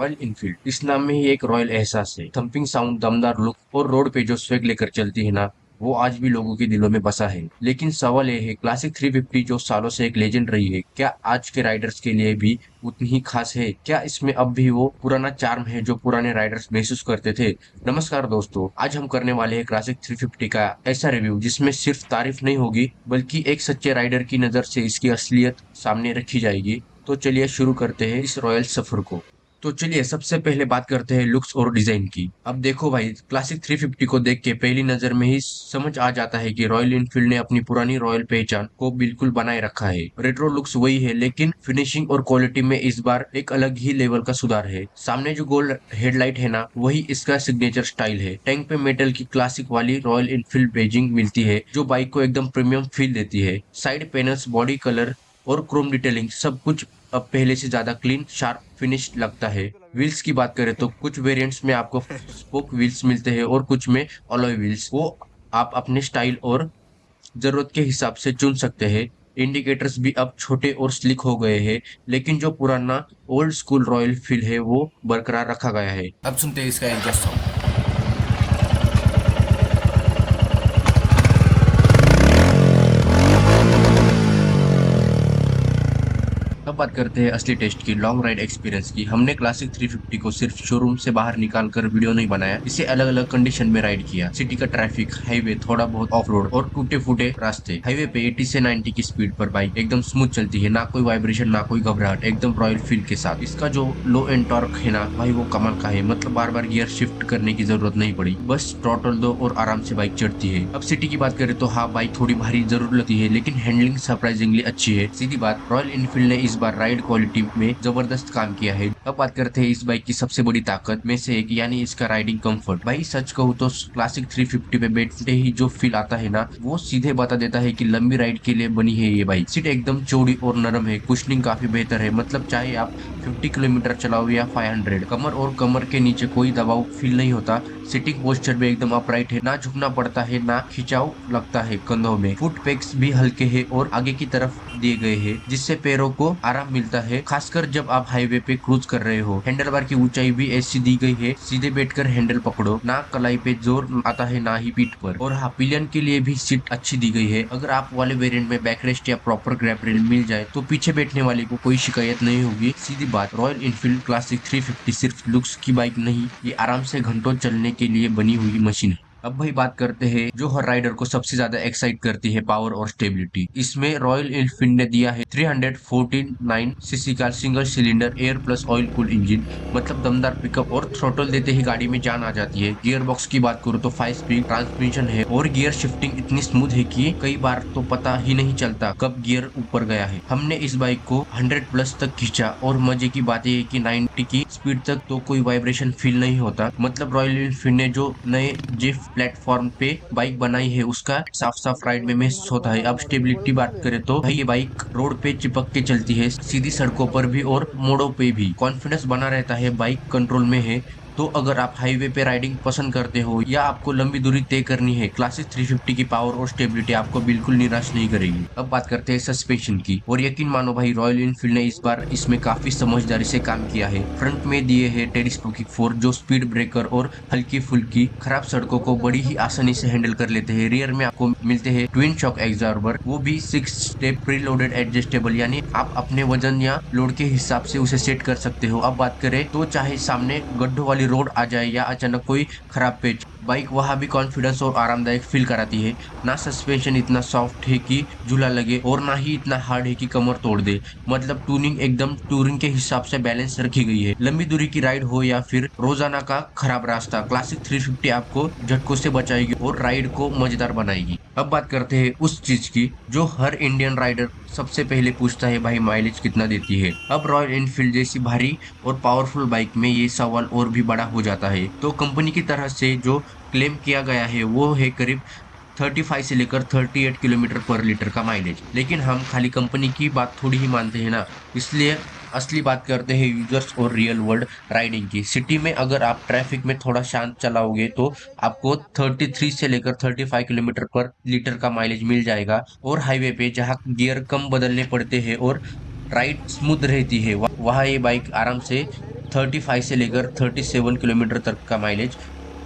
Royal Enfield, इस नाम में ही एक रॉयल एहसास है। थंपिंग साउंड, दमदार लुक और रोड पे जो स्वेग लेकर चलती है ना, वो आज भी लोगों के दिलों में बसा है। लेकिन सवाल ये है, क्लासिक 350 जो सालों से एक लेजेंड रही है, क्या आज के राइडर्स के लिए भी उतनी ही खास है? क्या इसमें अब भी वो पुराना चार्म है जो पुराने राइडर्स महसूस करते थे? नमस्कार दोस्तों, आज हम करने वाले हैं क्लासिक 350 का ऐसा रिव्यू जिसमें सिर्फ तारीफ नहीं होगी, बल्कि एक सच्चे राइडर की नजर से इसकी असलियत सामने रखी जाएगी। तो चलिए शुरू करते हैं इस रॉयल सफर को। तो चलिए सबसे पहले बात करते हैं लुक्स और डिजाइन की। अब देखो भाई, क्लासिक 350 को देख के पहली नजर में ही समझ आ जाता है कि रॉयल इनफील्ड ने अपनी पुरानी रॉयल पहचान को बिल्कुल बनाए रखा है। रेट्रो लुक्स वही है, लेकिन फिनिशिंग और क्वालिटी में इस बार एक अलग ही लेवल का सुधार है। सामने जो गोल्ड हेडलाइट है ना, वही इसका सिग्नेचर स्टाइल है। टैंक पे मेटल की क्लासिक वाली रॉयल इनफील्ड बेजिंग मिलती है, जो बाइक को एकदम प्रीमियम फील देती है। साइड पैनल्स, बॉडी कलर और क्रोम डिटेलिंग सब कुछ अब पहले से ज्यादा क्लीन शार्प फिनिश लगता है। व्हील्स की बात करें तो कुछ वेरिएंट्स में आपको स्पोक व्हील्स मिलते हैं और कुछ में अलॉय व्हील्स, वो आप अपने स्टाइल और जरूरत के हिसाब से चुन सकते हैं। इंडिकेटर्स भी अब छोटे और स्लिक हो गए हैं, लेकिन जो पुराना ओल्ड स्कूल रॉयल फील है वो बरकरार रखा गया है। अब सुनते हैं इसका एग्जॉस्ट साउंड। अब बात करते हैं असली टेस्ट की, लॉन्ग राइड एक्सपीरियंस की। हमने क्लासिक 350 को सिर्फ शोरूम से बाहर निकाल कर वीडियो नहीं बनाया, इसे अलग अलग कंडीशन में राइड किया। सिटी का ट्रैफिक, हाईवे, थोड़ा बहुत ऑफ रोड और टूटे फूटे रास्ते। हाईवे पे 80 से 90 की स्पीड पर बाइक एकदम स्मूथ चलती है, ना कोई वाइब्रेशन ना कोई घबराहट, एकदम रॉयल फील के साथ। इसका जो लो एंड टॉर्क है ना भाई, वो कमाल का है। मतलब बार बार गियर शिफ्ट करने की जरूरत नहीं पड़ी, बस थ्रॉटल दो और आराम से बाइक चढ़ती है। अब सिटी की बात करें तो हाँ, बाइक थोड़ी भारी जरूर लगती है, लेकिन हैंडलिंग सरप्राइजिंगली अच्छी है। सीधी बात, रॉयल इनफील्ड ने इस बार राइड क्वालिटी में जबरदस्त काम किया है। अब बात करते हैं इस बाइक की सबसे बड़ी ताकत में से एक, यानी इसका राइडिंग कंफर्ट। भाई सच कहूँ तो क्लासिक 350 पे बैठते ही जो फील आता है ना, वो सीधे बता देता है कि लंबी राइड के लिए बनी है ये बाइक। सीट एकदम चौड़ी और नरम है, कुशनिंग काफी बेहतर है। मतलब चाहे आप 50 किलोमीटर चलाओ या 500, कमर और कमर के नीचे कोई दबाव फील नहीं होता। सिटिंग पोस्चर भी एकदम अपराइट है, ना झुकना पड़ता है ना खिंचाव लगता है कंधों में। फुट पेक्स भी हल्के हैं और आगे की तरफ दिए गए हैं, जिससे पैरों को आराम मिलता है, खासकर जब आप हाईवे पे क्रूज कर रहे हो। हैंडल बार की ऊंचाई भी ऐसी दी गई है, सीधे बैठकर हैंडल पकड़ो, ना कलाई पे जोर आता है ना ही पीठ पर। और हाँ, पिलियन के लिए भी सीट अच्छी दी गई है। अगर आप वाले वेरिएंट में बैकरेस्ट या प्रॉपर ग्रैब रेल मिल जाए तो पीछे बैठने वाले को कोई शिकायत नहीं होगी। सीधी बात, रॉयल इनफील्ड क्लासिक 350 सिर्फ लुक्स की बाइक नहीं, ये आराम से घंटों चलने के लिए बनी हुई मशीन है। अब भाई बात करते हैं जो हर राइडर को सबसे ज्यादा एक्साइट करती है, पावर और स्टेबिलिटी। इसमें रॉयल एनफील्ड ने दिया है 349 सीसी का single cylinder air plus oil cool engine. मतलब दमदार पिकअप और थ्रोटल देते ही गाड़ी में जान आ जाती है। गियर बॉक्स की बात करूँ तो 5 स्पीड ट्रांसमिशन है और गियर शिफ्टिंग इतनी स्मूथ है कि कई बार तो पता ही नहीं चलता कब गियर ऊपर गया है। हमने इस बाइक को 100 प्लस तक खींचा और मजे की बात यह है कि 90 की स्पीड तक तो कोई वाइब्रेशन फील नहीं होता। मतलब रॉयल एनफील्ड ने जो नए जेफ प्लेटफॉर्म पे बाइक बनाई है, उसका साफ साफ राइड में महसूस होता है। अब स्टेबिलिटी बात करें तो भाई, ये बाइक रोड पे चिपक के चलती है, सीधी सड़कों पर भी और मोड़ों पे भी। कॉन्फिडेंस बना रहता है, बाइक कंट्रोल में है। तो अगर आप हाईवे पे राइडिंग पसंद करते हो या आपको लंबी दूरी तय करनी है, क्लासिक 350 की पावर और स्टेबिलिटी आपको बिल्कुल निराश नहीं करेगी। अब बात करते हैं सस्पेंशन की, और यकीन मानो भाई, रॉयल एनफील्ड ने इस बार इसमें काफी समझदारी से काम किया है। फ्रंट में दिए है टेलीस्कोपिक फोर्क, जो स्पीड ब्रेकर और हल्की फुल्की खराब सड़कों को बड़ी ही आसानी से हैंडल कर लेते हैं। रियर में आपको मिलते हैं ट्विन शॉक एब्जॉर्बर, वो भी 6 स्टेप प्री लोडेड एडजस्टेबल, यानी आप अपने वजन या लोड के हिसाब से उसे सेट कर सकते हो। अब बात करें तो चाहे सामने गड्ढों वाली रोड आ जाए या अचानक कोई खराब पेच, बाइक वहां भी कॉन्फिडेंस और आरामदायक फील कराती है। ना सस्पेंशन इतना सॉफ्ट है कि झूला लगे और ना ही इतना हार्ड है कि कमर तोड़ दे। मतलब ट्यूनिंग एकदम टूरिंग के हिसाब से बैलेंस रखी गई है। लंबी दूरी की राइड हो या फिर रोजाना का खराब रास्ता, क्लासिक 350 आपको झटकों से बचाएगी और राइड को मजेदार बनाएगी। अब बात करते हैं उस चीज की जो हर इंडियन राइडर सबसे पहले पूछता है, भाई माइलेज कितना देती है? अब रॉयल एनफील्ड जैसी भारी और पावरफुल बाइक में ये सवाल और भी बड़ा हो जाता है। तो कंपनी की तरह से जो क्लेम किया गया है वो है करीब 35 से लेकर 38 किलोमीटर पर लीटर का माइलेज। लेकिन हम खाली कंपनी की बात थोड़ी ही मानते हैं ना, इसलिए असली बात करते हैं यूजर्स और रियल वर्ल्ड राइडिंग की। सिटी में अगर आप ट्रैफिक में थोड़ा शांत चलाओगे तो आपको 33 से लेकर 35 किलोमीटर पर लीटर का माइलेज मिल जाएगा। और हाईवे पे जहाँ गियर कम बदलने पड़ते हैं और राइड स्मूथ रहती है, वहाँ ये बाइक आराम से 35 से लेकर 37 किलोमीटर तक का माइलेज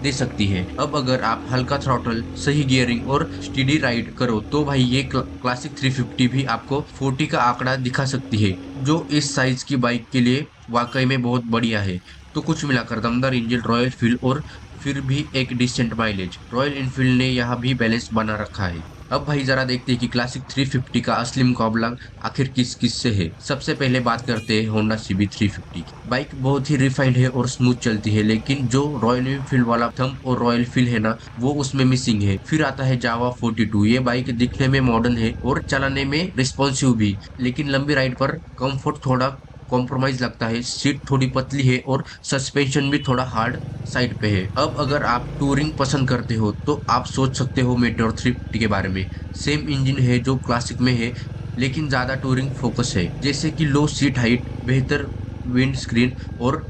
दे सकती है। अब अगर आप हल्का थ्रॉटल, सही गियरिंग और स्टीडी राइड करो तो भाई ये क्लासिक 350 भी आपको 40 का आंकड़ा दिखा सकती है, जो इस साइज की बाइक के लिए वाकई में बहुत बढ़िया है। तो कुछ मिलाकर दमदार इंजन, रॉयल फील और फिर भी एक डिसेंट माइलेज, रॉयल इनफील्ड ने यहाँ भी बैलेंस बना रखा है। अब भाई जरा देखते हैं कि क्लासिक 350 का असली मुकाबला आखिर किस किस से है। सबसे पहले बात करते हैं होंडा सीबी 350 की। बाइक बहुत ही रिफाइंड है और स्मूथ चलती है, लेकिन जो रॉयल एनफील्ड वाला थंप और रॉयल फील है ना, वो उसमें मिसिंग है। फिर आता है जावा 42। ये बाइक दिखने में मॉडर्न है और चलाने में रिस्पॉन्सिव भी, लेकिन लंबी राइड पर कंफर्ट थोड़ा कॉम्प्रोमाइज लगता है। सीट थोड़ी पतली है और सस्पेंशन भी थोड़ा हार्ड साइड पे है। अब अगर आप टूरिंग पसंद करते हो तो आप सोच सकते हो मेटेओर 350 के बारे में। सेम इंजन है जो क्लासिक में है, लेकिन ज्यादा टूरिंग फोकस है, जैसे कि लो सीट हाइट, बेहतर विंड स्क्रीन और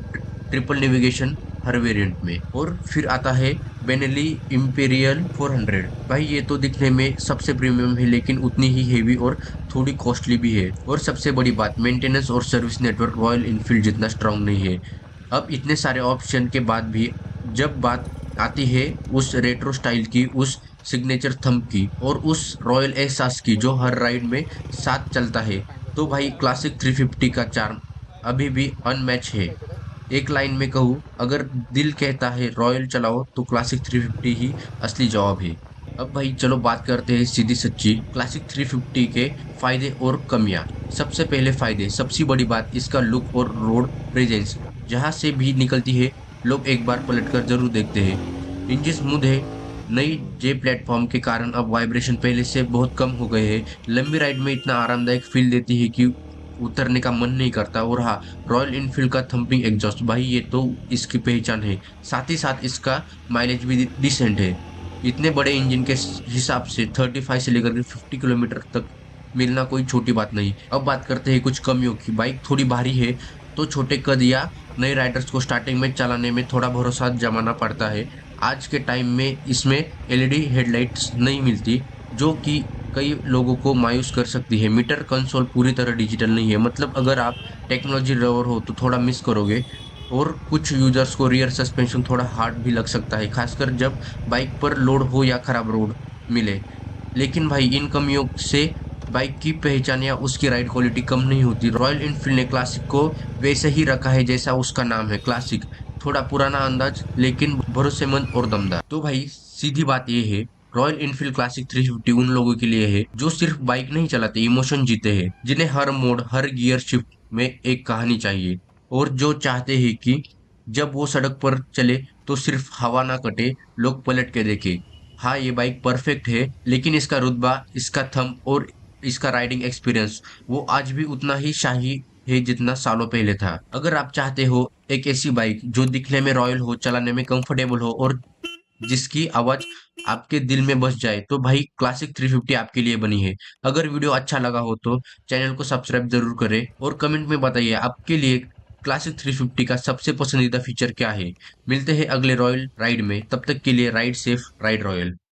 ट्रिपल नेविगेशन हर वेरिएंट में। और फिर आता है बेनेली इंपीरियल 400। भाई ये तो दिखने में सबसे प्रीमियम है, लेकिन उतनी ही हेवी और थोड़ी कॉस्टली भी है। और सबसे बड़ी बात, मेंटेनेंस और सर्विस नेटवर्क रॉयल इनफील्ड जितना स्ट्रांग नहीं है। अब इतने सारे ऑप्शन के बाद भी जब बात आती है उस रेट्रो स्टाइल की, उस सिग्नेचर थंब की और उस रॉयल एहसास की जो हर राइड में साथ चलता है, तो भाई क्लासिक 350 का चार्म अभी भी अनमैच है। एक लाइन में कहूँ, अगर दिल कहता है रॉयल चलाओ तो क्लासिक 350 ही असली जवाब है। अब भाई चलो बात करते हैं सीधी सच्ची क्लासिक 350 के फायदे और कमियां। सबसे पहले फायदे, सबसे बड़ी बात इसका लुक और रोड प्रेजेंस। जहां से भी निकलती है लोग एक बार पलटकर जरूर देखते हैं। इंजन स्मूथ है, नई जे प्लेटफॉर्म के कारण अब वाइब्रेशन पहले से बहुत कम हो गए हैं। लंबी राइड में इतना आरामदायक फील देती है कि उतरने का मन नहीं करता। और हाँ, रॉयल इनफील्ड का थंपिंग एग्जॉस्ट, भाई ये तो इसकी पहचान है। साथ ही साथ इसका माइलेज भी डिसेंट है। इतने बड़े इंजन के हिसाब से 35 से लेकर के 50 किलोमीटर तक मिलना कोई छोटी बात नहीं। अब बात करते हैं कुछ कमियों की। बाइक थोड़ी भारी है, तो छोटे कद या नए राइडर्स को स्टार्टिंग में चलाने में थोड़ा भरोसा जमाना पड़ता है। आज के टाइम में इसमें एलईडी हेडलाइट्स नहीं मिलती, जो कि कई लोगों को मायूस कर सकती है। मीटर कंसोल पूरी तरह डिजिटल नहीं है, मतलब अगर आप टेक्नोलॉजी लवर हो तो थोड़ा मिस करोगे। और कुछ यूजर्स को रियर सस्पेंशन थोड़ा हार्ड भी लग सकता है, खासकर जब बाइक पर लोड हो या खराब रोड मिले। लेकिन भाई इन कमियों से बाइक की पहचान या उसकी राइड क्वालिटी कम नहीं होती। रॉयल इनफील्ड ने क्लासिक को वैसे ही रखा है जैसा उसका नाम है, क्लासिक। थोड़ा पुराना अंदाज, लेकिन भरोसेमंद और दमदार। तो भाई सीधी बात ये है, रॉयल इनफील्ड क्लासिक 350 उन लोगों के लिए है जो सिर्फ बाइक नहीं चलाते, इमोशन जीते हैं, जिन्हें हर मोड, हर गियर शिफ्ट में एक कहानी चाहिए, और जो चाहते हैं कि जब वो सड़क पर चले तो सिर्फ हवा ना कटे, लोग पलट के देखे। हाँ, ये बाइक परफेक्ट है, लेकिन इसका रुतबा, इसका थंब और इसका राइडिंग एक्सपीरियंस वो आज भी उतना ही शाही है जितना सालों पहले था। अगर आप चाहते हो एक ऐसी बाइक जो दिखने में रॉयल हो, चलाने में कंफर्टेबल हो और जिसकी आवाज आपके दिल में बस जाए, तो भाई क्लासिक 350 आपके लिए बनी है। अगर वीडियो अच्छा लगा हो तो चैनल को सब्सक्राइब जरूर करें और कमेंट में बताइए आपके लिए क्लासिक 350 का सबसे पसंदीदा फीचर क्या है। मिलते हैं अगले रॉयल राइड में, तब तक के लिए राइड सेफ, राइड रॉयल।